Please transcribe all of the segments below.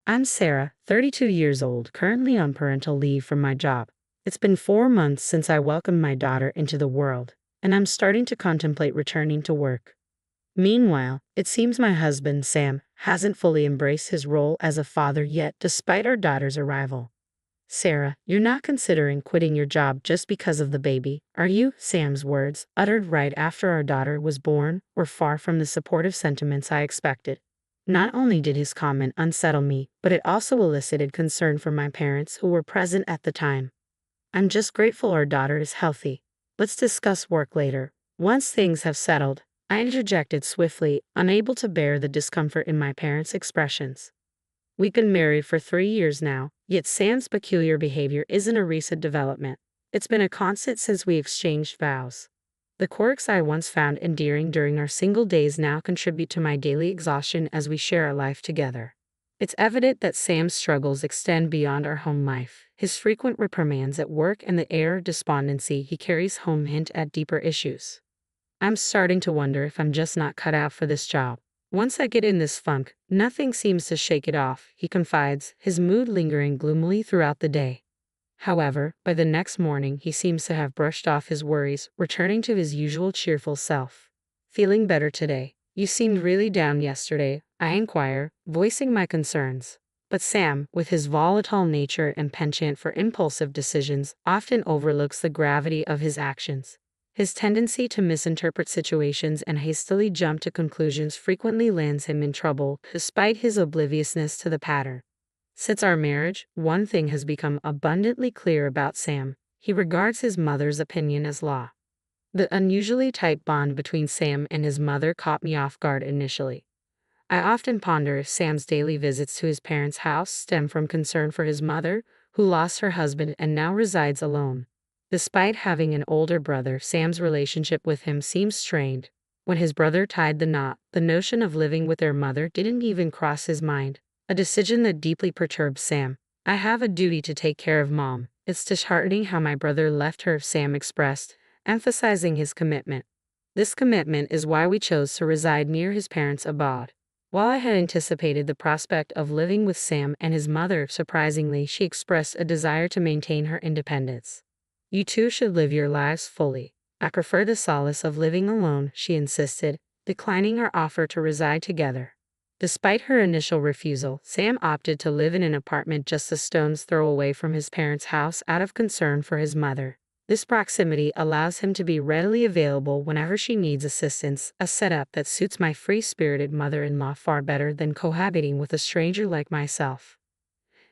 I'm Sarah, 32 years old, currently on parental leave from my job. It's been 4 months since I welcomed my daughter into the world, and I'm starting to contemplate returning to work. Meanwhile, it seems my husband, Sam, hasn't fully embraced his role as a father yet, despite our daughter's arrival. Sarah, you're not considering quitting your job just because of the baby, are you? Sam's words, uttered right after our daughter was born, were far from the supportive sentiments I expected. Not only did his comment unsettle me, but it also elicited concern from my parents who were present at the time. I'm just grateful our daughter is healthy. Let's discuss work later. Once things have settled, I interjected swiftly, unable to bear the discomfort in my parents' expressions. We've been married for 3 years now, yet Sam's peculiar behavior isn't a recent development. It's been a constant since we exchanged vows. The quirks I once found endearing during our single days now contribute to my daily exhaustion as we share our life together. It's evident that Sam's struggles extend beyond our home life. His frequent reprimands at work and the air of despondency he carries home hint at deeper issues. I'm starting to wonder if I'm just not cut out for this job. Once I get in this funk, nothing seems to shake it off, he confides, his mood lingering gloomily throughout the day. However, by the next morning he seems to have brushed off his worries, returning to his usual cheerful self. Feeling better today? You seemed really down yesterday, I inquire, voicing my concerns. But Sam, with his volatile nature and penchant for impulsive decisions, often overlooks the gravity of his actions. His tendency to misinterpret situations and hastily jump to conclusions frequently lands him in trouble, despite his obliviousness to the pattern. Since our marriage, one thing has become abundantly clear about Sam. He regards his mother's opinion as law. The unusually tight bond between Sam and his mother caught me off guard initially. I often ponder if Sam's daily visits to his parents' house stem from concern for his mother, who lost her husband and now resides alone. Despite having an older brother, Sam's relationship with him seems strained. When his brother tied the knot, the notion of living with their mother didn't even cross his mind, a decision that deeply perturbed Sam. I have a duty to take care of Mom. It's disheartening how my brother left her, Sam expressed, emphasizing his commitment. This commitment is why we chose to reside near his parents abroad. While I had anticipated the prospect of living with Sam and his mother, surprisingly, she expressed a desire to maintain her independence. You two should live your lives fully. I prefer the solace of living alone, she insisted, declining our offer to reside together. Despite her initial refusal, Sam opted to live in an apartment just a stone's throw away from his parents' house out of concern for his mother. This proximity allows him to be readily available whenever she needs assistance, a setup that suits my free-spirited mother-in-law far better than cohabiting with a stranger like myself.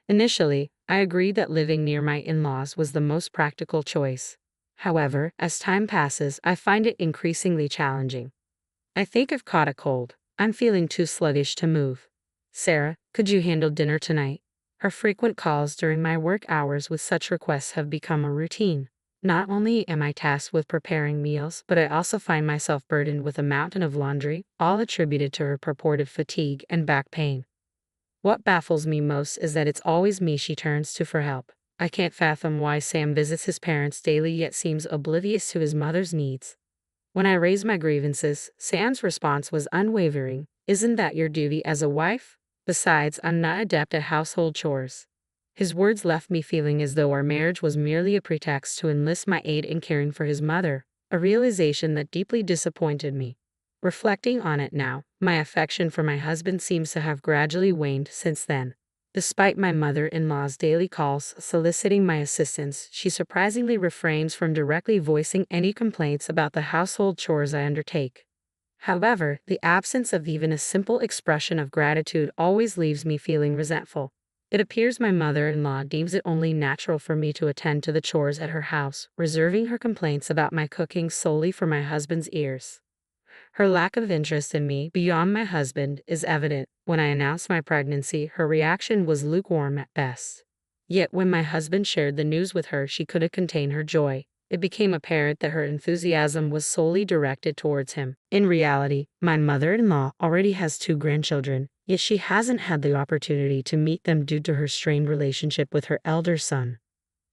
Initially, I agreed that living near my in-laws was the most practical choice. However, as time passes, I find it increasingly challenging. I think I've caught a cold. I'm feeling too sluggish to move. Sarah, could you handle dinner tonight? Her frequent calls during my work hours with such requests have become a routine. Not only am I tasked with preparing meals, but I also find myself burdened with a mountain of laundry, all attributed to her purported fatigue and back pain. What baffles me most is that it's always me she turns to for help. I can't fathom why Sam visits his parents daily yet seems oblivious to his mother's needs. When I raised my grievances, Sam's response was unwavering. Isn't that your duty as a wife? Besides, I'm not adept at household chores. His words left me feeling as though our marriage was merely a pretext to enlist my aid in caring for his mother, a realization that deeply disappointed me. Reflecting on it now, my affection for my husband seems to have gradually waned since then. Despite my mother-in-law's daily calls soliciting my assistance, she surprisingly refrains from directly voicing any complaints about the household chores I undertake. However, the absence of even a simple expression of gratitude always leaves me feeling resentful. It appears my mother-in-law deems it only natural for me to attend to the chores at her house, reserving her complaints about my cooking solely for my husband's ears. Her lack of interest in me, beyond my husband, is evident. When I announced my pregnancy, her reaction was lukewarm at best. Yet when my husband shared the news with her, she couldn't contain her joy. It became apparent that her enthusiasm was solely directed towards him. In reality, my mother-in-law already has 2 grandchildren, yet she hasn't had the opportunity to meet them due to her strained relationship with her elder son.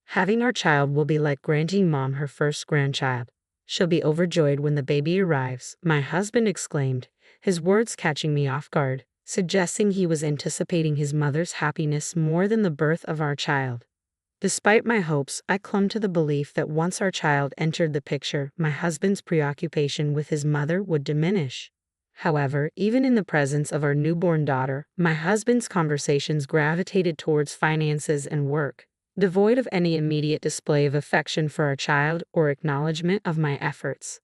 Having our child will be like granting Mom her first grandchild. She'll be overjoyed when the baby arrives, my husband exclaimed, his words catching me off guard. suggesting he was anticipating his mother's happiness more than the birth of our child. Despite my hopes, I clung to the belief that once our child entered the picture, my husband's preoccupation with his mother would diminish. However, even in the presence of our newborn daughter, my husband's conversations gravitated towards finances and work, devoid of any immediate display of affection for our child or acknowledgement of my efforts.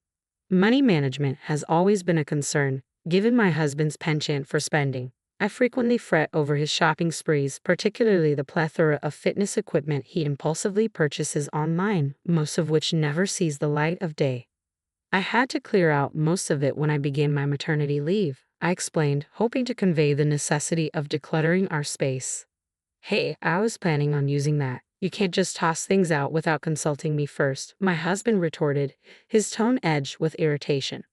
Money management has always been a concern, given my husband's penchant for spending. I frequently fret over his shopping sprees, particularly the plethora of fitness equipment he impulsively purchases online, most of which never sees the light of day. I had to clear out most of it when I began my maternity leave, I explained, hoping to convey the necessity of decluttering our space. Hey, I was planning on using that. You can't just toss things out without consulting me first, my husband retorted, his tone edged with irritation.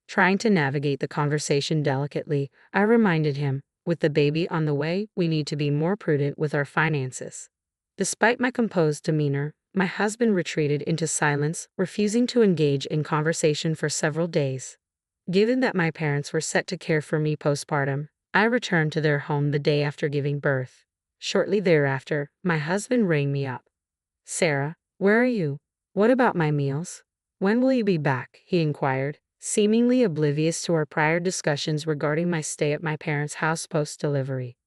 Trying to navigate the conversation delicately, I reminded him, with the baby on the way, we need to be more prudent with our finances. Despite my composed demeanor, my husband retreated into silence, refusing to engage in conversation for several days. Given that my parents were set to care for me postpartum, I returned to their home the day after giving birth. Shortly thereafter, my husband rang me up. "Sarah, where are you? What about my meals? When will you be back?" he inquired, seemingly oblivious to our prior discussions regarding my stay at my parents' house post-delivery.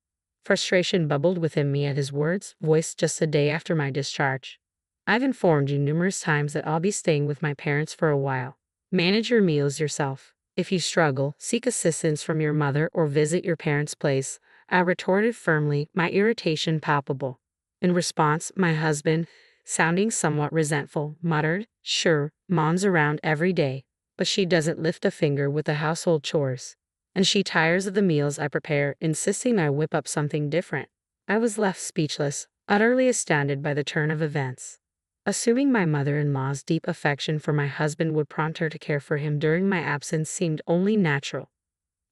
Frustration bubbled within me at his words, voiced just a day after my discharge. "I've informed you numerous times that I'll be staying with my parents for a while. Manage your meals yourself. If you struggle, seek assistance from your mother or visit your parents' place," I retorted firmly, my irritation palpable. In response, my husband, sounding somewhat resentful, muttered, "Sure, Mom's around every day, but she doesn't lift a finger with the household chores. And she tires of the meals I prepare, insisting I whip up something different." I was left speechless, utterly astounded by the turn of events. Assuming my mother-in-law's deep affection for my husband would prompt her to care for him during my absence seemed only natural.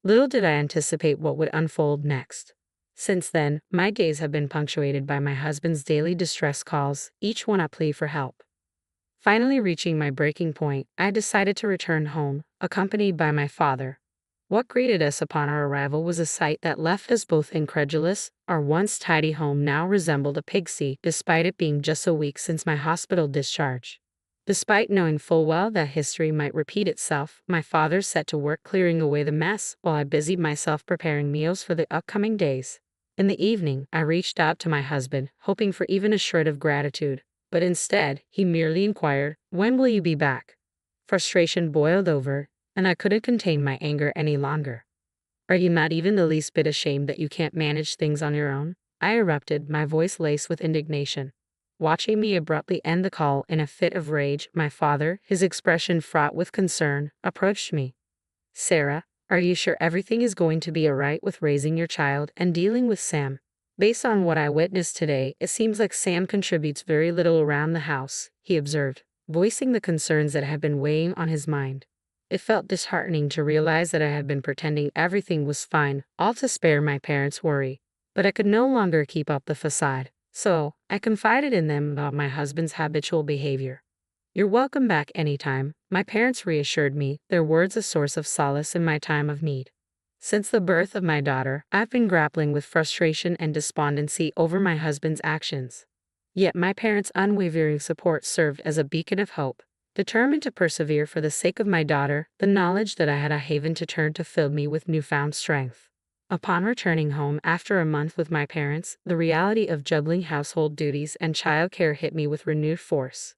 Little did I anticipate what would unfold next. Since then, my days have been punctuated by my husband's daily distress calls, each one a plea for help. Finally reaching my breaking point, I decided to return home, accompanied by my father. What greeted us upon our arrival was a sight that left us both incredulous. Our once tidy home now resembled a pigsty, despite it being just a week since my hospital discharge. Despite knowing full well that history might repeat itself, my father set to work clearing away the mess while I busied myself preparing meals for the upcoming days. In the evening, I reached out to my husband, hoping for even a shred of gratitude, but instead, he merely inquired, "When will you be back?" Frustration boiled over, and I couldn't contain my anger any longer. "Are you not even the least bit ashamed that you can't manage things on your own?" I erupted, my voice laced with indignation. Watching me abruptly end the call in a fit of rage, my father, his expression fraught with concern, approached me. "Sarah, are you sure everything is going to be alright with raising your child and dealing with Sam? Based on what I witnessed today, it seems like Sam contributes very little around the house," he observed, voicing the concerns that had been weighing on his mind. It felt disheartening to realize that I had been pretending everything was fine, all to spare my parents' worry. But I could no longer keep up the facade. So, I confided in them about my husband's habitual behavior. "You're welcome back anytime," my parents reassured me, their words a source of solace in my time of need. Since the birth of my daughter, I've been grappling with frustration and despondency over my husband's actions. Yet my parents' unwavering support served as a beacon of hope. Determined to persevere for the sake of my daughter, the knowledge that I had a haven to turn to filled me with newfound strength. Upon returning home after a month with my parents, the reality of juggling household duties and childcare hit me with renewed force.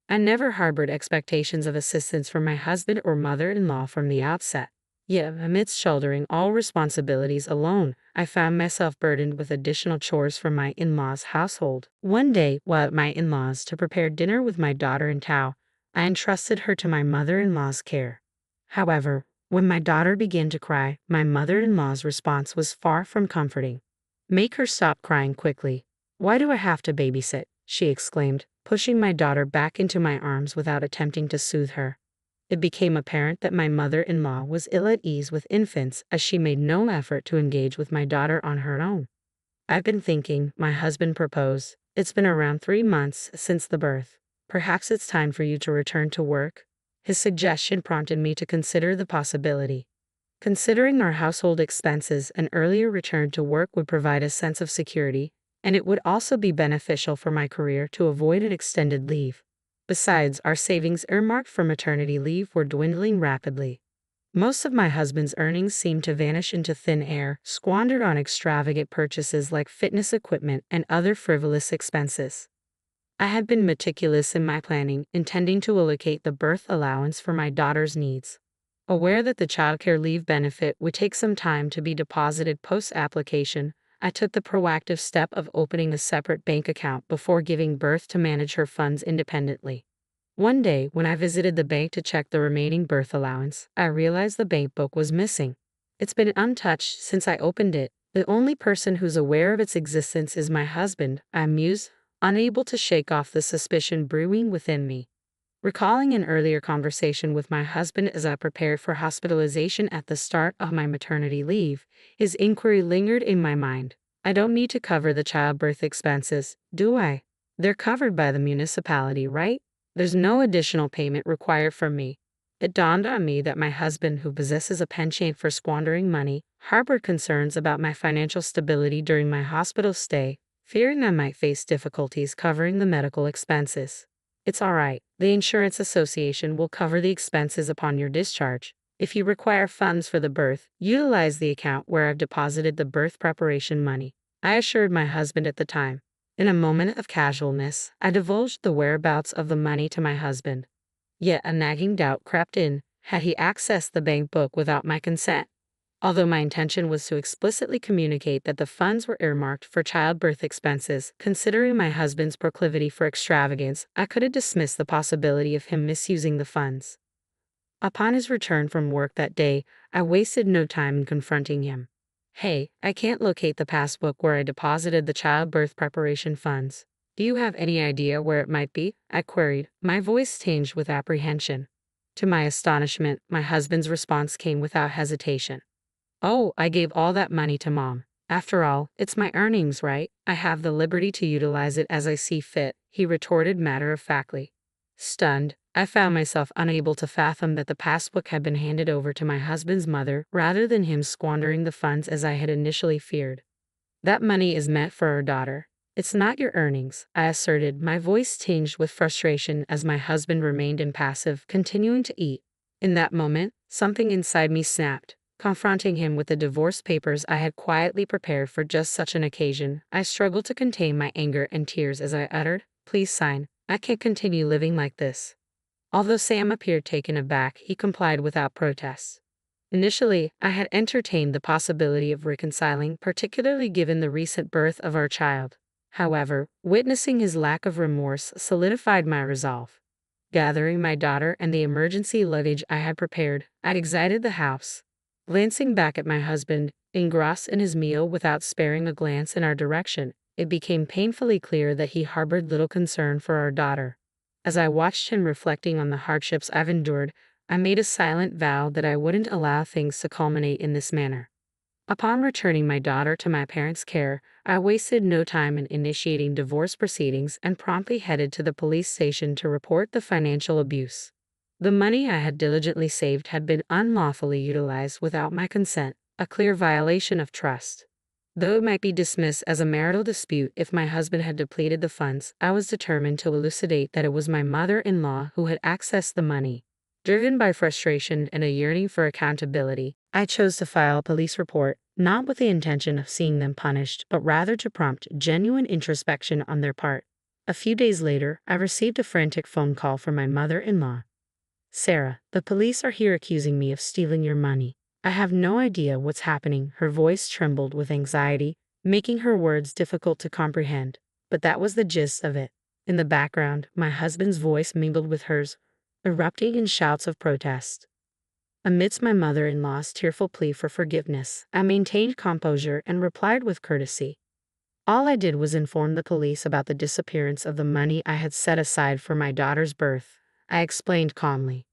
I never harbored expectations of assistance from my husband or mother-in-law from the outset. Yet, amidst shouldering all responsibilities alone, I found myself burdened with additional chores from my in-laws' household. One day, while at my in-laws to prepare dinner with my daughter in tow, I entrusted her to my mother-in-law's care. However, when my daughter began to cry, my mother-in-law's response was far from comforting. "Make her stop crying quickly. Why do I have to babysit?" she exclaimed, pushing my daughter back into my arms without attempting to soothe her. It became apparent that my mother-in-law was ill at ease with infants as she made no effort to engage with my daughter on her own. "I've been thinking," my husband proposed. "It's been around 3 months since the birth. Perhaps it's time for you to return to work." His suggestion prompted me to consider the possibility. Considering our household expenses, an earlier return to work would provide a sense of security, and it would also be beneficial for my career to avoid an extended leave. Besides, our savings earmarked for maternity leave were dwindling rapidly. Most of my husband's earnings seemed to vanish into thin air, squandered on extravagant purchases like fitness equipment and other frivolous expenses. I had been meticulous in my planning, intending to allocate the birth allowance for my daughter's needs. Aware that the childcare leave benefit would take some time to be deposited post-application, I took the proactive step of opening a separate bank account before giving birth to manage her funds independently. One day, when I visited the bank to check the remaining birth allowance, I realized the bank book was missing. It's been untouched since I opened it. The only person who's aware of its existence is my husband, I mused, unable to shake off the suspicion brewing within me. Recalling an earlier conversation with my husband as I prepared for hospitalization at the start of my maternity leave, his inquiry lingered in my mind. I don't need to cover the childbirth expenses, do I? They're covered by the municipality, right? There's no additional payment required from me. It dawned on me that my husband, who possesses a penchant for squandering money, harbored concerns about my financial stability during my hospital stay, fearing I might face difficulties covering the medical expenses. It's all right. The Insurance Association will cover the expenses upon your discharge. If you require funds for the birth, utilize the account where I've deposited the birth preparation money, I assured my husband at the time. In a moment of casualness, I divulged the whereabouts of the money to my husband. Yet a nagging doubt crept in. Had he accessed the bank book without my consent? Although my intention was to explicitly communicate that the funds were earmarked for childbirth expenses, considering my husband's proclivity for extravagance, I couldn't dismiss the possibility of him misusing the funds. Upon his return from work that day, I wasted no time in confronting him. Hey, I can't locate the passbook where I deposited the childbirth preparation funds. Do you have any idea where it might be? I queried, my voice tinged with apprehension. To my astonishment, my husband's response came without hesitation. Oh, I gave all that money to Mom. After all, it's my earnings, right? I have the liberty to utilize it as I see fit, he retorted matter-of-factly. Stunned, I found myself unable to fathom that the passbook had been handed over to my husband's mother rather than him squandering the funds as I had initially feared. That money is meant for our daughter. It's not your earnings, I asserted, my voice tinged with frustration as my husband remained impassive, continuing to eat. In that moment, something inside me snapped. Confronting him with the divorce papers I had quietly prepared for just such an occasion, I struggled to contain my anger and tears as I uttered, "Please sign. I can't continue living like this." Although Sam appeared taken aback, he complied without protest. Initially, I had entertained the possibility of reconciling, particularly given the recent birth of our child. However, witnessing his lack of remorse solidified my resolve. Gathering my daughter and the emergency luggage I had prepared, I exited the house. Glancing back at my husband, engrossed in his meal without sparing a glance in our direction, it became painfully clear that he harbored little concern for our daughter. As I watched him reflecting on the hardships I've endured, I made a silent vow that I wouldn't allow things to culminate in this manner. Upon returning my daughter to my parents' care, I wasted no time in initiating divorce proceedings and promptly headed to the police station to report the financial abuse. The money I had diligently saved had been unlawfully utilized without my consent, a clear violation of trust. Though it might be dismissed as a marital dispute if my husband had depleted the funds, I was determined to elucidate that it was my mother-in-law who had accessed the money. Driven by frustration and a yearning for accountability, I chose to file a police report, not with the intention of seeing them punished, but rather to prompt genuine introspection on their part. A few days later, I received a frantic phone call from my mother-in-law. "Sarah, the police are here accusing me of stealing your money. I have no idea what's happening." Her voice trembled with anxiety, making her words difficult to comprehend. But that was the gist of it. In the background, my husband's voice mingled with hers, erupting in shouts of protest. Amidst my mother-in-law's tearful plea for forgiveness, I maintained composure and replied with courtesy. All I did was inform the police about the disappearance of the money I had set aside for my daughter's birth, I explained calmly.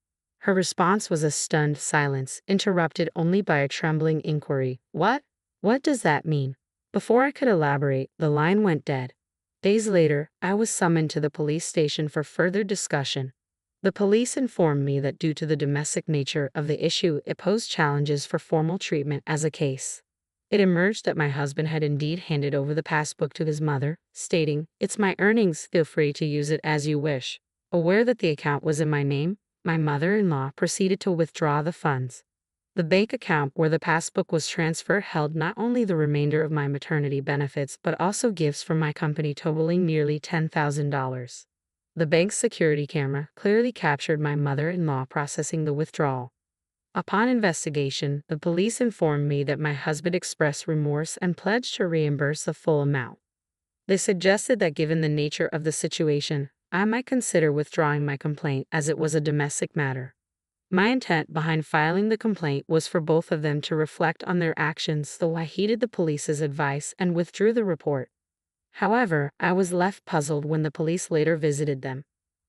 Her response was a stunned silence, interrupted only by a trembling inquiry. What? What does that mean? Before I could elaborate, the line went dead. Days later, I was summoned to the police station for further discussion. The police informed me that due to the domestic nature of the issue, it posed challenges for formal treatment as a case. It emerged that my husband had indeed handed over the passbook to his mother, stating, "It's my earnings, feel free to use it as you wish." Aware that the account was in my name, my mother-in-law proceeded to withdraw the funds. The bank account where the passbook was transferred held not only the remainder of my maternity benefits but also gifts from my company totaling nearly $10,000. The bank's security camera clearly captured my mother-in-law processing the withdrawal. Upon investigation, the police informed me that my husband expressed remorse and pledged to reimburse the full amount. They suggested that given the nature of the situation, I might consider withdrawing my complaint as it was a domestic matter. My intent behind filing the complaint was for both of them to reflect on their actions, though I heeded the police's advice and withdrew the report. However, I was left puzzled when the police later visited them.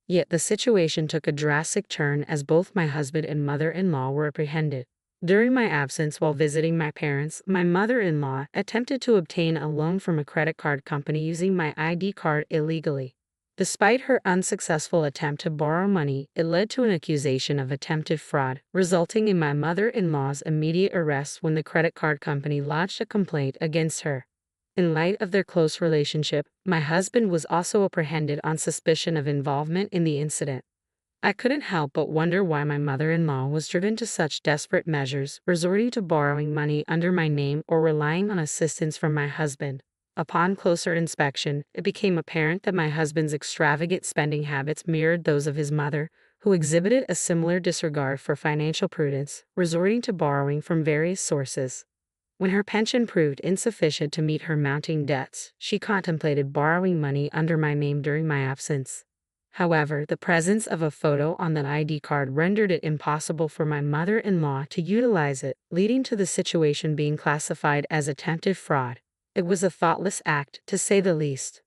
Yet the situation took a drastic turn as both my husband and mother-in-law were apprehended. During my absence while visiting my parents, my mother-in-law attempted to obtain a loan from a credit card company using my ID card illegally. Despite her unsuccessful attempt to borrow money, it led to an accusation of attempted fraud, resulting in my mother-in-law's immediate arrest when the credit card company lodged a complaint against her. In light of their close relationship, my husband was also apprehended on suspicion of involvement in the incident. I couldn't help but wonder why my mother-in-law was driven to such desperate measures, resorting to borrowing money under my name or relying on assistance from my husband. Upon closer inspection, it became apparent that my husband's extravagant spending habits mirrored those of his mother, who exhibited a similar disregard for financial prudence, resorting to borrowing from various sources. When her pension proved insufficient to meet her mounting debts, she contemplated borrowing money under my name during my absence. However, the presence of a photo on the ID card rendered it impossible for my mother-in-law to utilize it, leading to the situation being classified as attempted fraud. It was a thoughtless act, to say the least.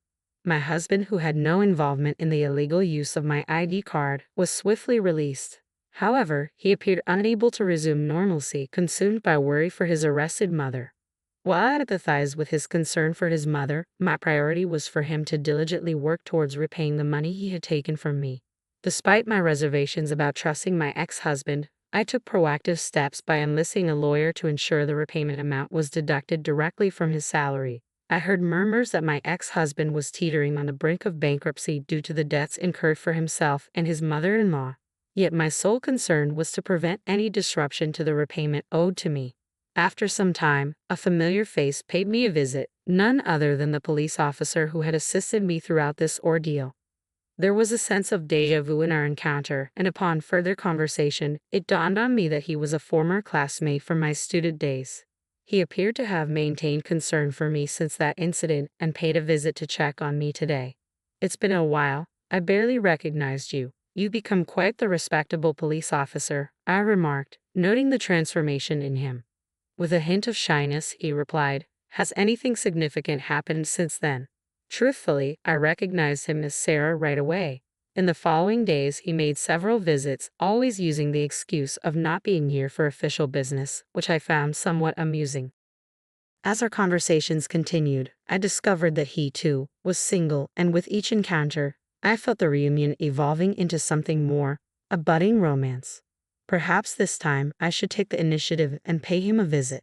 My husband, who had no involvement in the illegal use of my ID card, was swiftly released. However, he appeared unable to resume normalcy, consumed by worry for his arrested mother. While I empathized with his concern for his mother, my priority was for him to diligently work towards repaying the money he had taken from me. Despite my reservations about trusting my ex-husband, I took proactive steps by enlisting a lawyer to ensure the repayment amount was deducted directly from his salary. I heard murmurs that my ex-husband was teetering on the brink of bankruptcy due to the debts incurred for himself and his mother-in-law. Yet my sole concern was to prevent any disruption to the repayment owed to me. After some time, a familiar face paid me a visit, none other than the police officer who had assisted me throughout this ordeal. There was a sense of déjà vu in our encounter, and upon further conversation, it dawned on me that he was a former classmate from my student days. He appeared to have maintained concern for me since that incident and paid a visit to check on me today. "It's been a while. I barely recognized you. You've become quite the respectable police officer," I remarked, noting the transformation in him. With a hint of shyness, he replied, "Has anything significant happened since then?" Truthfully, I recognized him as Sarah right away. In the following days, he made several visits, always using the excuse of not being here for official business, which I found somewhat amusing. As our conversations continued, I discovered that he, too, was single, and with each encounter, I felt the reunion evolving into something more, a budding romance. Perhaps this time I should take the initiative and pay him a visit.